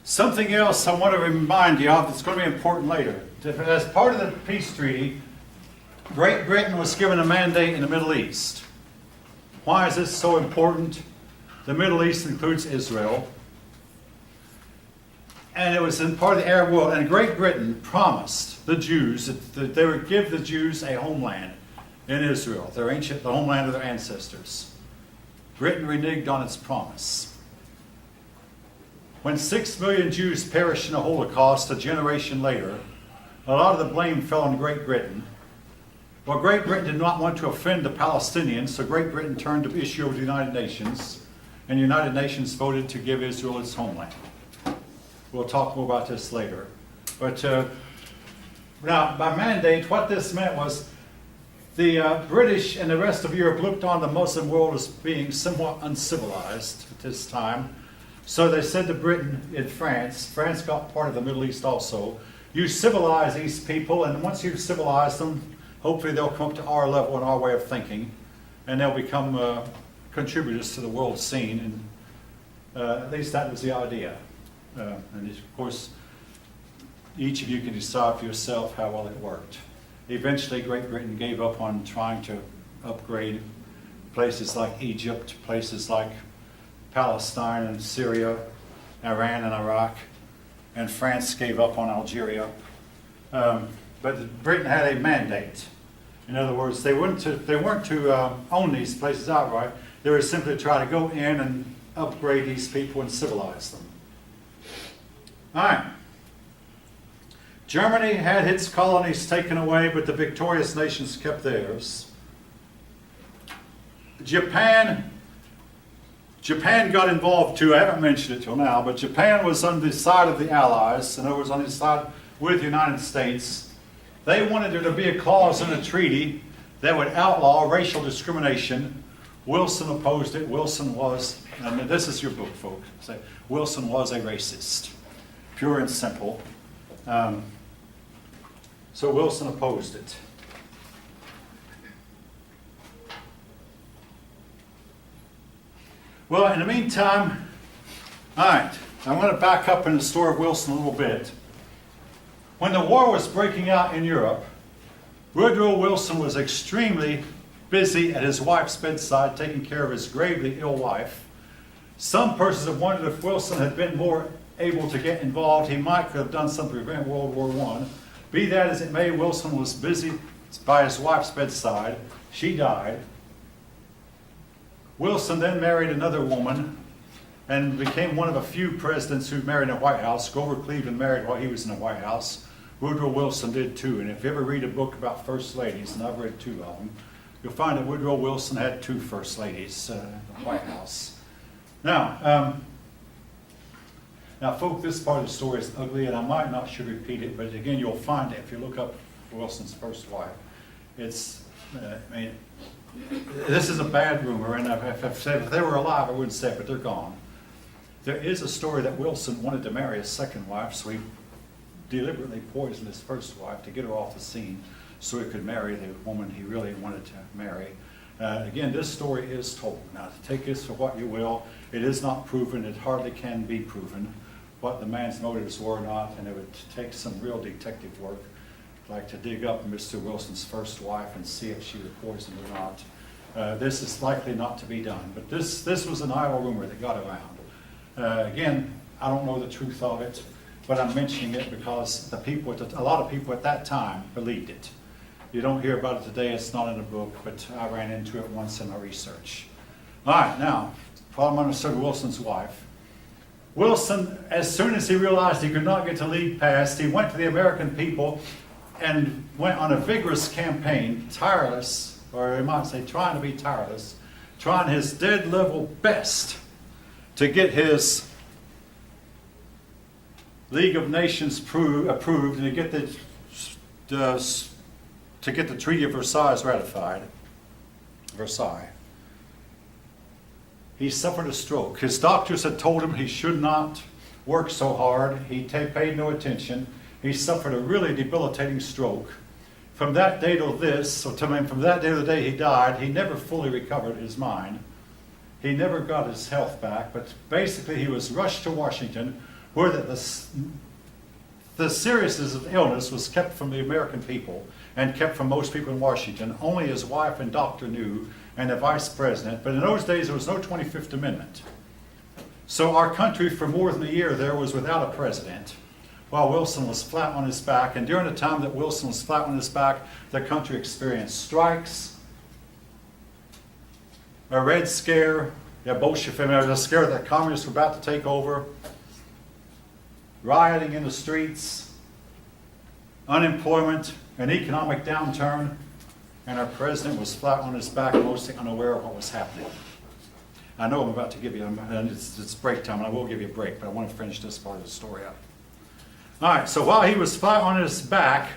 Something else I want to remind you of that's going to be important later. As part of the peace treaty, Great Britain was given a mandate in the Middle East. Why is this so important? The Middle East includes Israel. And it was in part of the Arab world. And Great Britain promised the Jews that they would give the Jews a homeland in Israel, the homeland of their ancestors. Britain reneged on its promise. When 6 million Jews perished in the Holocaust a generation later, a lot of the blame fell on Great Britain. Well, Great Britain did not want to offend the Palestinians, so Great Britain turned the issue over to the United Nations, and the United Nations voted to give Israel its homeland. We'll talk more about this later. But now, by mandate, what this meant was the British and the rest of Europe looked on the Muslim world as being somewhat uncivilized at this time. So they said to Britain and France got part of the Middle East also, you civilize these people, and once you've civilized them, hopefully they'll come up to our level and our way of thinking, and they'll become contributors to the world scene. And at least that was the idea. And of course, each of you can decide for yourself how well it worked. Eventually, Great Britain gave up on trying to upgrade places like Egypt, places like Palestine and Syria, Iran and Iraq, and France gave up on Algeria. But Britain had a mandate. In other words, they weren't to own these places outright. They were simply to try to go in and upgrade these people and civilize them. All right. Germany had its colonies taken away, but the victorious nations kept theirs. Japan got involved too. I haven't mentioned it till now, but Japan was on the side of the Allies, in other words, on the side with the United States. They wanted there to be a clause in the treaty that would outlaw racial discrimination. Wilson opposed it. Wilson was, and this is your book, folks, Wilson was a racist, pure and simple. So Wilson opposed it. Well, in the meantime, all right, I want to back up in the story of Wilson a little bit. When the war was breaking out in Europe, Woodrow Wilson was extremely busy at his wife's bedside taking care of his gravely ill wife. Some persons have wondered if Wilson had been more able to get involved, he might have done something to prevent World War I. Be that as it may, Wilson was busy by his wife's bedside. She died. Wilson then married another woman and became one of a few presidents who married in the White House. Grover Cleveland married while he was in the White House. Woodrow Wilson did too. And if you ever read a book about first ladies, and I've read 2 of them, you'll find that Woodrow Wilson had 2 first ladies in the White House. Now, folks, this part of the story is ugly, and I might not should repeat it, but again, you'll find it if you look up Wilson's first wife. It's, this is a bad rumor, and if they were alive, I wouldn't say it, but they're gone. There is a story that Wilson wanted to marry a second wife, so he deliberately poisoned his first wife to get her off the scene so he could marry the woman he really wanted to marry. Again, this story is told. Now, take this for what you will. It is not proven. It hardly can be proven what the man's motives were or not, and it would take some real detective work, like to dig up Mr. Wilson's first wife and see if she was poisoned or not. This is likely not to be done, but this was an idle rumor that got around. Again, I don't know the truth of it, but I'm mentioning it because a lot of people at that time believed it. You don't hear about it today, it's not in the book, but I ran into it once in my research. All right, now, problem understood Wilson's wife. Wilson, as soon as he realized he could not get the lead passed, he went to the American people and went on a vigorous campaign, tireless, or you might say trying to be tireless, trying his dead level best to get his League of Nations approved and to get the Treaty of Versailles ratified. Versailles. He suffered a stroke. His doctors had told him he should not work so hard. He paid no attention. He suffered a really debilitating stroke. From that day till this, from that day to the day he died, he never fully recovered his mind. He never got his health back, but basically he was rushed to Washington, where the seriousness of illness was kept from the American people and kept from most people in Washington. Only his wife and doctor knew, and the vice president. But in those days, there was no 25th Amendment. So our country, for more than a year there, was without a president, while Wilson was flat on his back. And during the time that Wilson was flat on his back, the country experienced strikes, a Red Scare, Bolshevik, a scare that the communists were about to take over, rioting in the streets, unemployment, an economic downturn, and our president was flat on his back, mostly unaware of what was happening. I know I'm about to give you, and it's break time, and I will give you a break, but I want to finish this part of the story up. All right, so while he was flat on his back,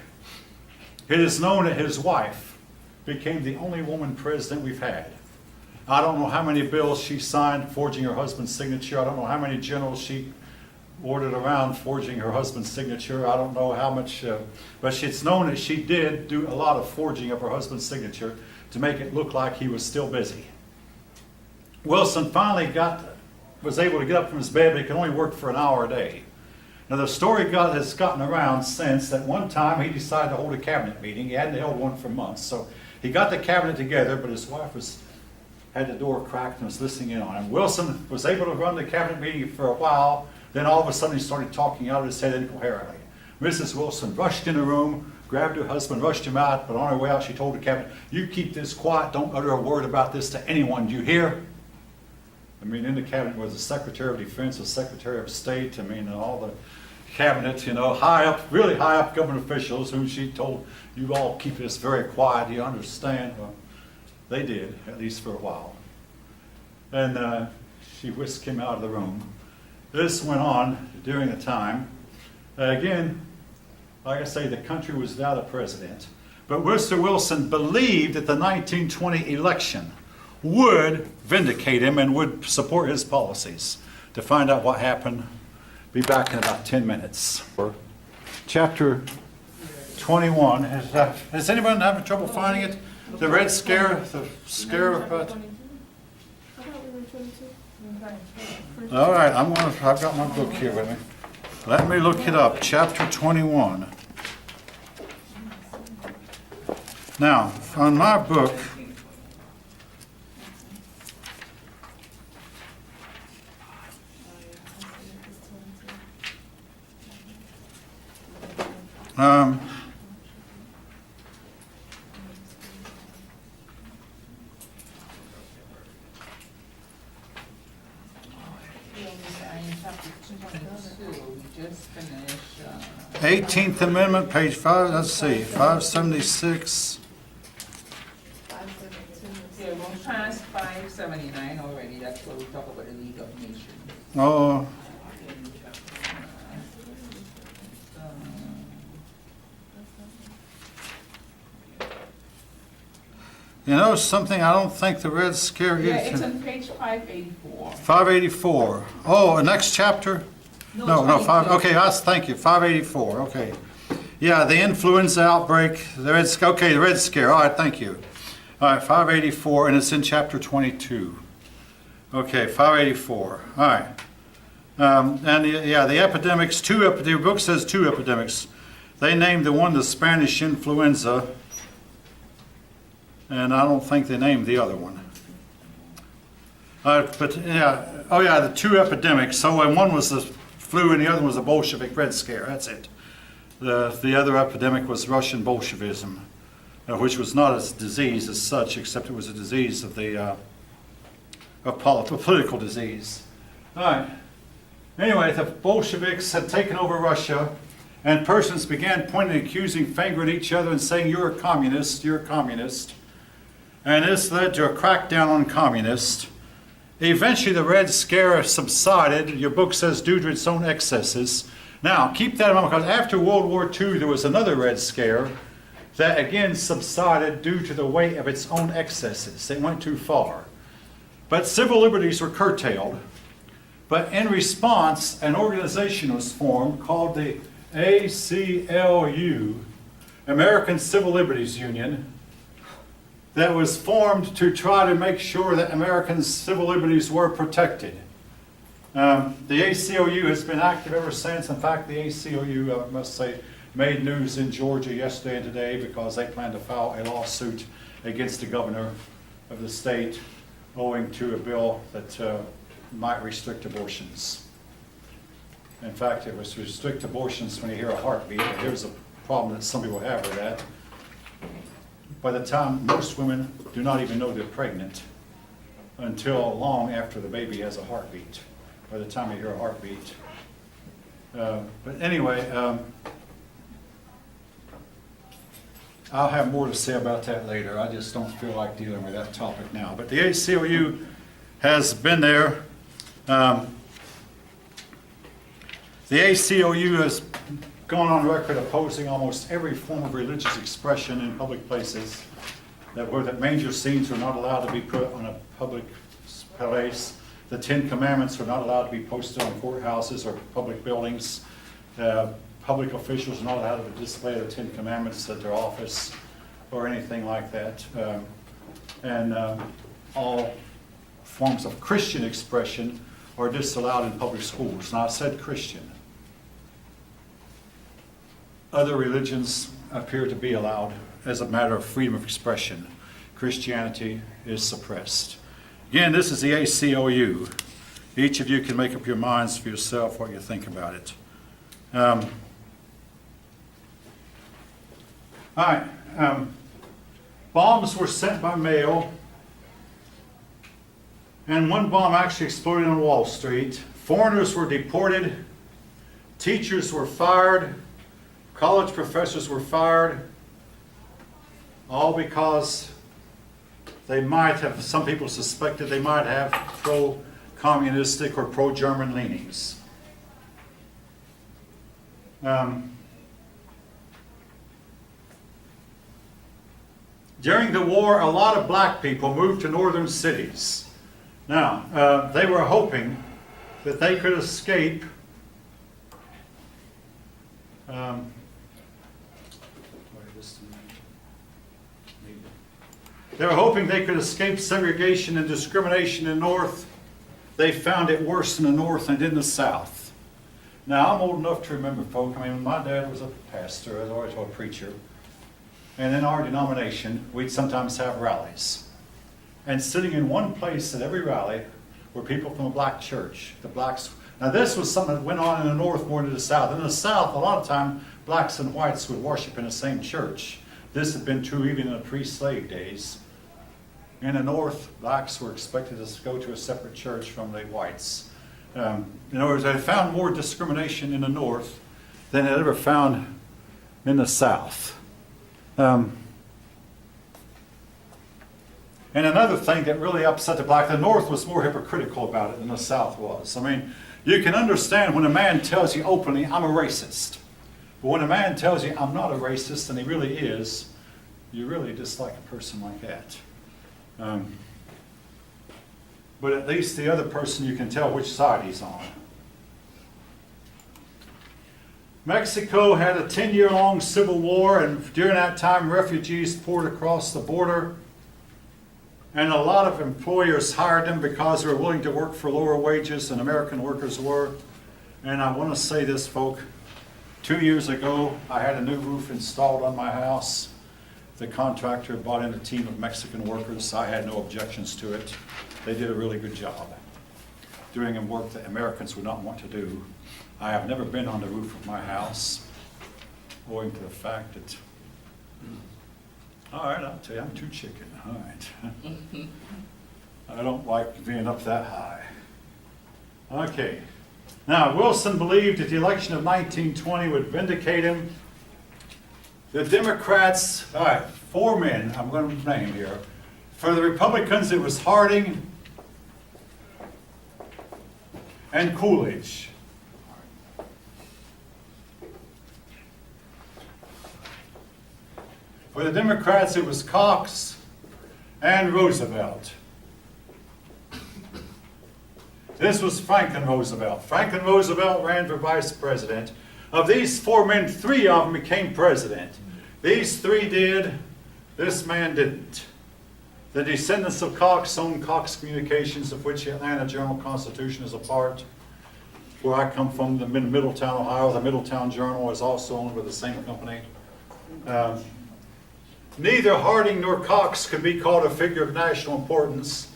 it is known that his wife became the only woman president we've had. I don't know how many bills she signed forging her husband's signature. I don't know how many generals she ordered around forging her husband's signature. I don't know how much, but it's known that she did do a lot of forging of her husband's signature to make it look like he was still busy. Wilson finally was able to get up from his bed, but he could only work for an hour a day. Now the story has gotten around since that one time he decided to hold a cabinet meeting. He hadn't held one for months, so he got the cabinet together, but his wife had the door cracked and was listening in on him. Wilson was able to run the cabinet meeting for a while. Then all of a sudden he started talking out of his head incoherently. Mrs. Wilson rushed in the room, grabbed her husband, rushed him out, but on her way out she told the cabinet, "You keep this quiet, don't utter a word about this to anyone, do you hear?" I mean, in the cabinet was the Secretary of Defense, the Secretary of State, all the cabinet, high up, really high up government officials whom she told, "You all keep this very quiet, you understand?" Well, they did, at least for a while. And she whisked him out of the room. This went on during the time. Again, like I say, the country was without a president. But Mr. Wilson believed that the 1920 election would vindicate him and would support his policies. To find out what happened, be back in about 10 minutes. Chapter 21. Has anyone having trouble finding it? The Red Scare, the scare about... All right, I've got my book here with me. Let me look it up. Chapter 21. Now, on my book, We just finished 18th Amendment, page 5, let's see, 576. yeah, we're past 579 already. That's where we talk about the League of Nations. Oh, something I don't think the Red Scare is. Yeah, it's on page 584. 584. Oh, the next chapter? No, 5, 22. okay, thank you, 584, okay. Yeah, the influenza outbreak, the Red Scare, all right, thank you. All right, 584, and it's in chapter 22. Okay, 584, all right. The epidemics, the book says 2 epidemics. They named the one the Spanish influenza, and I don't think they named the other one. The 2 epidemics. So one was the flu and the other one was the Bolshevik Red Scare. That's it. The other epidemic was Russian Bolshevism, which was not a disease as such, except it was a disease of a political disease. All right. Anyway, the Bolsheviks had taken over Russia, and persons began pointing an accusing finger at each other and saying, "You're a communist, you're a communist." And this led to a crackdown on communists. Eventually the Red Scare subsided, your book says, due to its own excesses. Now, keep that in mind, because after World War II there was another Red Scare that again subsided due to the weight of its own excesses. It went too far. But civil liberties were curtailed. But in response, an organization was formed called the ACLU, American Civil Liberties Union, that was formed to try to make sure that American civil liberties were protected. The ACLU has been active ever since. In fact, the ACLU, I must say, made news in Georgia yesterday and today because they plan to file a lawsuit against the governor of the state owing to a bill that might restrict abortions. In fact, it was restrict abortions when you hear a heartbeat. And here's a problem that some people have with that. By the time most women do not even know they're pregnant until long after the baby has a heartbeat. By the time you hear a heartbeat. But anyway, I'll have more to say about that later. I just don't feel like dealing with that topic now. But the ACLU has been there. The ACLU has gone on record opposing almost every form of religious expression in public places, that manger scenes are not allowed to be put on a public place. The Ten Commandments are not allowed to be posted on courthouses or public buildings. Public officials are not allowed to display the Ten Commandments at their office or anything like that. All forms of Christian expression are disallowed in public schools. Now, I said Christian. Other religions appear to be allowed as a matter of freedom of expression. Christianity is suppressed. Again, this is the ACLU. Each of you can make up your minds for yourself what you think about it. All right. Bombs were sent by mail, and one bomb actually exploded on Wall Street. Foreigners were deported. Teachers were fired. College professors were fired, all because they might have, some people suspected they might have pro-communistic or pro-German leanings. During the war, a lot of black people moved to northern cities. Now, they were hoping that they could escape they were hoping they could escape segregation and discrimination in the North. They found it worse in the North than it did in the South. Now, I'm old enough to remember, folk. I mean, my dad was a pastor, as always, a preacher. And in our denomination, we'd sometimes have rallies. And sitting in one place at every rally were people from a black church. The blacks. Now, this was something that went on in the North more than the South. In the South, a lot of time, blacks and whites would worship in the same church. This had been true even in the pre-slave days. In the North, blacks were expected to go to a separate church from the whites. In other words, they found more discrimination in the North than they ever found in the South. And another thing that really upset the black, the North was more hypocritical about it than the South was. I mean, you can understand when a man tells you openly, I'm a racist. But when a man tells you, I'm not a racist, and he really is, you really dislike a person like that. But at least the other person, you can tell which side he's on. Mexico had a 10-year-long civil war, and during that time, refugees poured across the border. And a lot of employers hired them because they were willing to work for lower wages than American workers were. And I want to say this, folk. 2 years ago, I had a new roof installed on my house. The contractor brought in a team of Mexican workers. I had no objections to it. They did a really good job doing work that Americans would not want to do. I have never been on the roof of my house, owing to the fact that, all right, I'll tell you, I'm too chicken. All right. I don't like being up that high. Okay. Now, Wilson believed that the election of 1920 would vindicate him. The Democrats, all right, 4 men I'm going to name here. For the Republicans, it was Harding and Coolidge. For the Democrats, it was Cox and Roosevelt. This was Franklin Roosevelt. Franklin Roosevelt ran for vice president. Of these 4 men, 3 of them became president. These 3 did. This man didn't. The descendants of Cox owned Cox Communications, of which the Atlanta Journal-Constitution is a part. where I come from, the Middletown, Ohio. The Middletown Journal is also owned by the same company. Neither Harding nor Cox could be called a figure of national importance.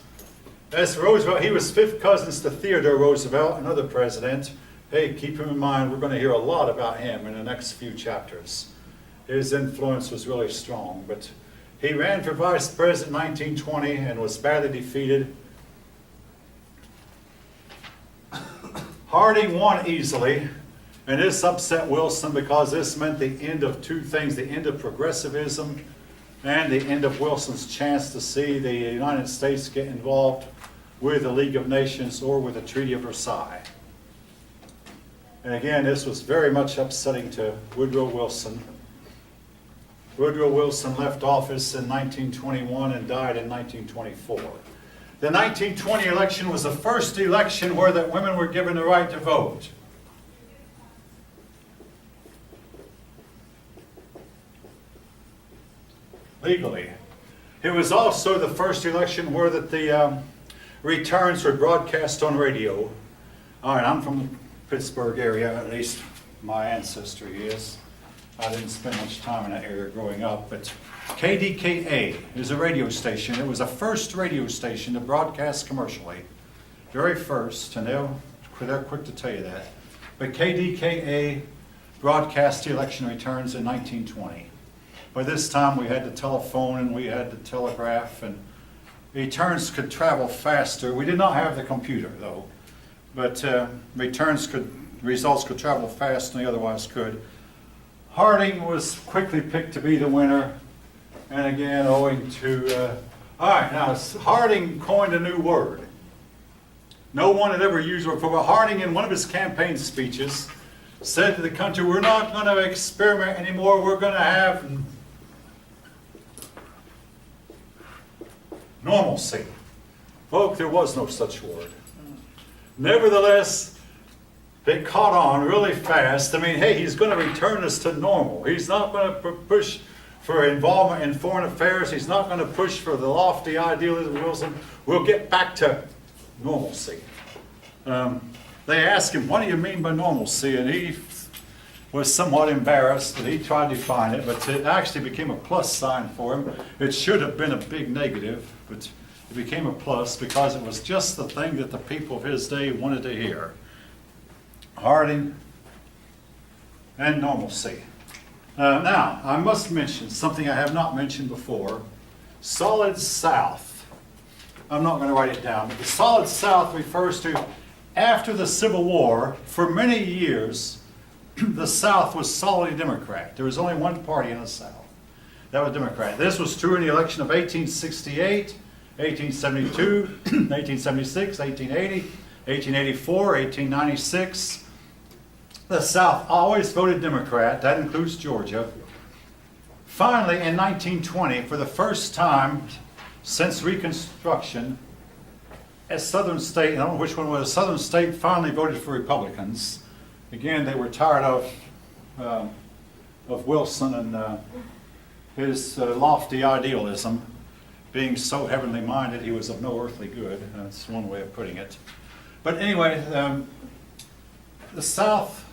As Roosevelt, he was fifth cousins to Theodore Roosevelt, another president. Hey, keep him in mind, we're going to hear a lot about him in the next few chapters. His influence was really strong, but he ran for vice president in 1920 and was badly defeated. Harding won easily, and this upset Wilson because this meant the end of two things, the end of progressivism and the end of Wilson's chance to see the United States get involved with the League of Nations or with the Treaty of Versailles. And again, this was very much upsetting to Woodrow Wilson. Woodrow Wilson left office in 1921 and died in 1924. The 1920 election was the first election where the women were given the right to vote. Legally. It was also the first election where the returns were broadcast on radio. All right, I'm from the Pittsburgh area, at least my ancestry is. I didn't spend much time in that area growing up, but KDKA is a radio station. It was the first radio station to broadcast commercially. Very first, and they're quick to tell you that. But KDKA broadcast the election returns in 1920. By this time we had the telephone and we had the telegraph, and returns could travel faster. We did not have the computer though, but results could travel faster than they otherwise could. Harding was quickly picked to be the winner, and again owing to, all right, now Harding coined a new word. No one had ever used it before. Harding, in one of his campaign speeches, said to the country, we're not going to experiment anymore, we're going to have normalcy. Folks, there was no such word. Nevertheless, it caught on really fast. I mean, hey, he's going to return us to normal. He's not going to push for involvement in foreign affairs. He's not going to push for the lofty idealism of Wilson. We'll get back to normalcy. They asked him, what do you mean by normalcy? And he was somewhat embarrassed, but he tried to define it, but it actually became a plus sign for him. It should have been a big negative, but it became a plus because it was just the thing that the people of his day wanted to hear. Harding and normalcy. Now, I must mention something I have not mentioned before. Solid South. I'm not going to write it down, but the Solid South refers to after the Civil War, for many years, the South was solidly Democrat. There was only one party in the South. That was Democrat. This was true in the election of 1868, 1872, 1876, 1880, 1884, 1896. The South always voted Democrat. That includes Georgia. Finally, in 1920, for the first time since Reconstruction, a southern state, I don't know which one was, a southern state finally voted for Republicans. Again, they were tired of Wilson and his lofty idealism. Being so heavenly minded, he was of no earthly good. That's one way of putting it. But anyway, the South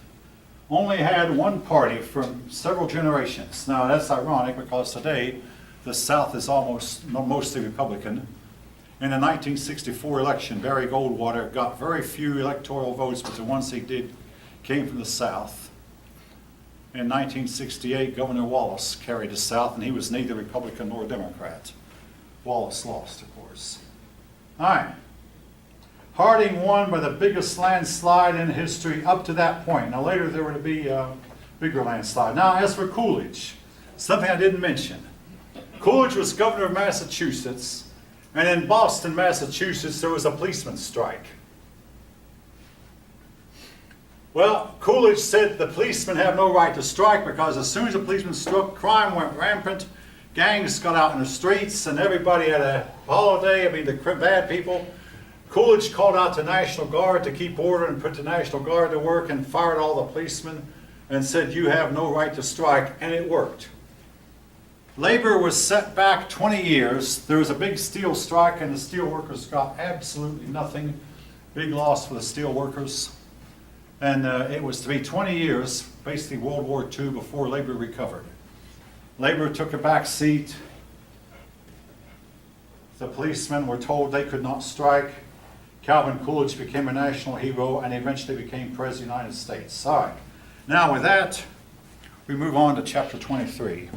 only had one party for several generations. Now that's ironic because today the South is mostly Republican. In the 1964 election, Barry Goldwater got very few electoral votes, but the ones he did came from the South. In 1968, Governor Wallace carried the South, and he was neither Republican nor Democrat. Wallace lost, of course. All right. Harding won by the biggest landslide in history up to that point. Now later there were to be a bigger landslide. Now as for Coolidge, something I didn't mention. Coolidge was governor of Massachusetts, and in Boston, Massachusetts, there was a policeman's strike. Well, Coolidge said the policemen have no right to strike because as soon as the policemen struck, crime went rampant, gangs got out in the streets, and everybody had a holiday. I mean, the bad people. Coolidge called out the National Guard to keep order and put the National Guard to work and fired all the policemen and said, you have no right to strike, and it worked. Labor was set back 20 years. There was a big steel strike and the steel workers got absolutely nothing. Big loss for the steel workers. And it was to be 20 years, basically World War II, before labor recovered. Labor took a back seat. The policemen were told they could not strike. Calvin Coolidge became a national hero and eventually became President of the United States. All right. Now with that, we move on to chapter 23.